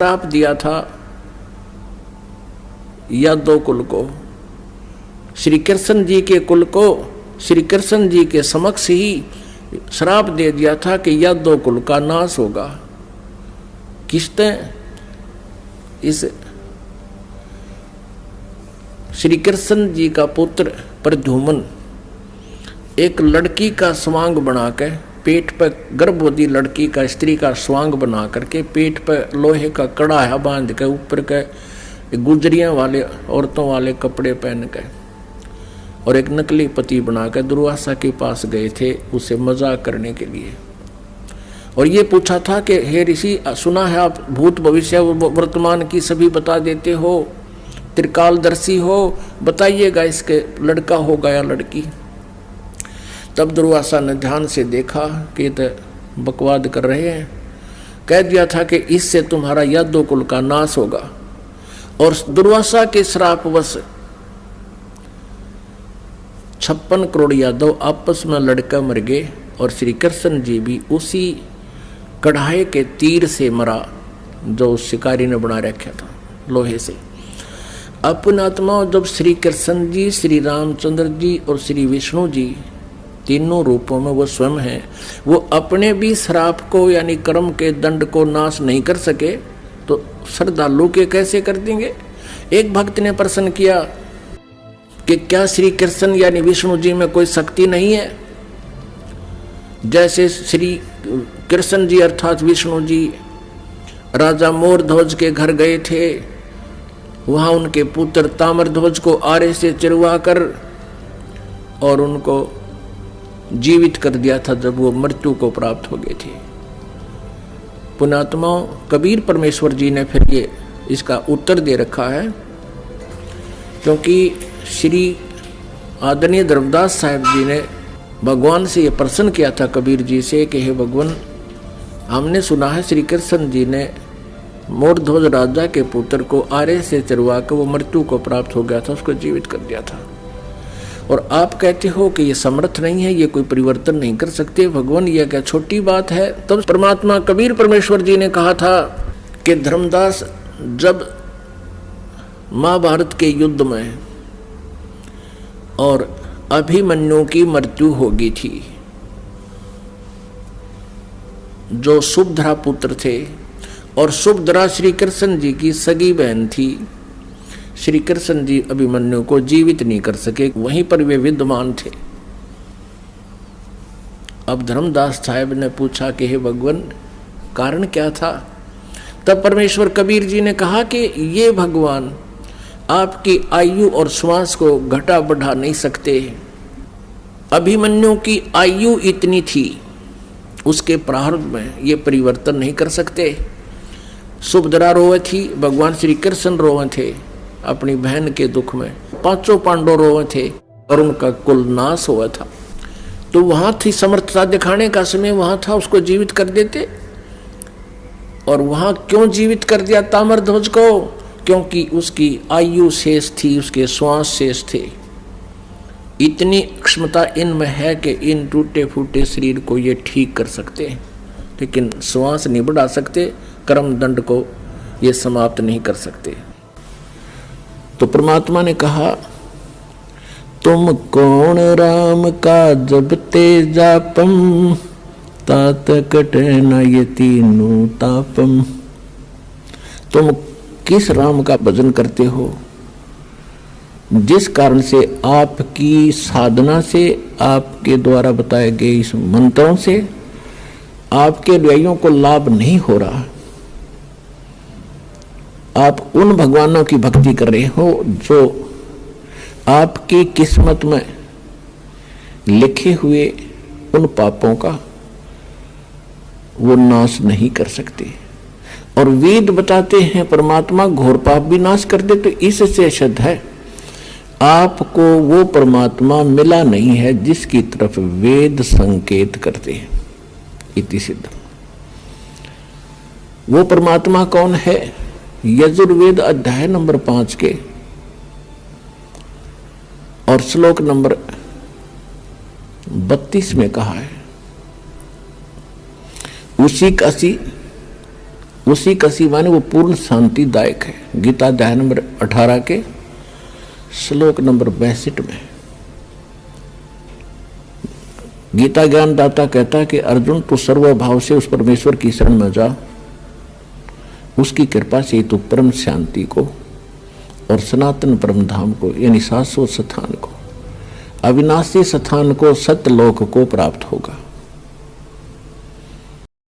श्राप दिया था यादव कुल को, श्री कृष्ण जी के कुल को श्री कृष्ण जी के समक्ष ही श्राप दे दिया था कि यादव कुल का नाश होगा। किसने? इस श्री कृष्ण जी का पुत्र प्रद्युम्न एक लड़की का स्वांग बनाकर पेट पर, गर्भवती लड़की का, स्त्री का स्वांग बना करके पेट पर लोहे का कड़ा बांध के ऊपर के गुजरियां वाले औरतों वाले कपड़े पहन के और एक नकली पति बनाकर दुर्वासा के पास गए थे उसे मजाक करने के लिए। और ये पूछा था कि हे ऋषि, सुना है आप भूत भविष्य वर्तमान की सभी बता देते हो, त्रिकालदर्शी हो, बताइएगा इसके लड़का होगा या लड़की। तब दुर्वासा ने ध्यान से देखा कि ये तो बकवाद कर रहे हैं। कह दिया था कि इससे तुम्हारा यादव कुल का नाश होगा। और दुर्वासा के श्रापवश 56 करोड़ यादव आपस में लड़कर मर गए और श्री कृष्ण जी भी उसी कढ़ाई के तीर से मरा जो शिकारी ने बना रखा था लोहे से। अपने आत्मा जब श्री कृष्ण जी, श्री रामचंद्र जी और श्री विष्णु जी तीनों रूपों में वो स्वयं हैं, वो अपने भी श्राप को यानी कर्म के दंड को नाश नहीं कर सके तो श्रद्धालु के कैसे कर देंगे। एक भक्त ने प्रश्न किया कि क्या श्री कृष्ण यानी विष्णु जी में कोई शक्ति नहीं है? जैसे श्री कृष्ण जी अर्थात विष्णु जी राजा मोरध्वज के घर गए थे, वहां उनके पुत्र ताम्रध्वज को आरे से चिरवा कर और उनको जीवित कर दिया था जब वो मृत्यु को प्राप्त हो गए थे। पुण्यात्मा कबीर परमेश्वर जी ने फिर ये इसका उत्तर दे रखा है, क्योंकि श्री आदरणीय धर्मदास साहब जी ने भगवान से ये प्रश्न किया था कबीर जी से कि हे भगवान, हमने सुना है श्री कृष्ण जी ने मोरध्वज राजा के पुत्र को आरे से चरवा कर वो मृत्यु को प्राप्त हो गया था, उसको जीवित कर दिया था, और आप कहते हो कि ये समर्थ नहीं है, ये कोई परिवर्तन नहीं कर सकते। भगवान यह क्या छोटी बात है? तब परमात्मा कबीर परमेश्वर जी ने कहा था कि धर्मदास, जब महाभारत के युद्ध में और अभिमन्यु की मृत्यु हो गई थी, जो सुभद्रा पुत्र थे, और सुभद्रा श्री कृष्ण जी की सगी बहन थी, श्री कृष्ण जी अभिमन्यु को जीवित नहीं कर सके, वहीं पर वे विद्यमान थे। अब धर्मदास साहब ने पूछा कि हे भगवान, कारण क्या था? तब परमेश्वर कबीर जी ने कहा कि ये भगवान आपकी आयु और श्वास को घटा बढ़ा नहीं सकते। अभिमन्यु की आयु इतनी थी, उसके प्रारंभ में ये परिवर्तन नहीं कर सकते। सुभद्रा रोए थी, भगवान श्री कृष्ण रोए थे अपनी बहन के दुख में, 5 पांडव रोए थे और उनका कुल नाश हुआ था। तो वहां थी समर्थता दिखाने का समय, वहां था, उसको जीवित कर देते। और वहां क्यों जीवित कर दिया ताम्रध्वज को? क्योंकि उसकी आयु शेष थी, उसके श्वास शेष थे। इतनी क्षमता इनमें है कि इन टूटे फूटे शरीर को ये ठीक कर सकते हैं, लेकिन श्वास नहीं बढ़ा सकते, कर्म दंड को ये समाप्त नहीं कर सकते। तो परमात्मा ने कहा, तुम कौन राम का जब ते जापम, तात कटे न ये तीनों तापम। तुम किस राम का भजन करते हो जिस कारण से आपकी साधना से, आपके द्वारा बताए गए इस मंत्रों से आपके अनुयायियों को लाभ नहीं हो रहा। आप उन भगवानों की भक्ति कर रहे हो जो आपकी किस्मत में लिखे हुए उन पापों का वो नाश नहीं कर सकते। और वेद बताते हैं परमात्मा घोर पाप भी नाश कर दे। तो इससे सिद्ध है आपको वो परमात्मा मिला नहीं है जिसकी तरफ वेद संकेत करते हैं। इति सिद्ध। वो परमात्मा कौन है? यजुर्वेद अध्याय नंबर 5 के और श्लोक नंबर 32 में कहा है, उसी कसी माने वो पूर्ण शांतिदायक है। गीता अध्याय नंबर 18 के श्लोक नंबर 62 में गीता ज्ञानदाता कहता है कि अर्जुन तू सर्वभाव से उस परमेश्वर की शरण में जा, उसकी कृपा से तू परम शांति को और सनातन परम धाम को यानी शाश्वत स्थान को, अविनाशी स्थान को, सत्यलोक को प्राप्त होगा।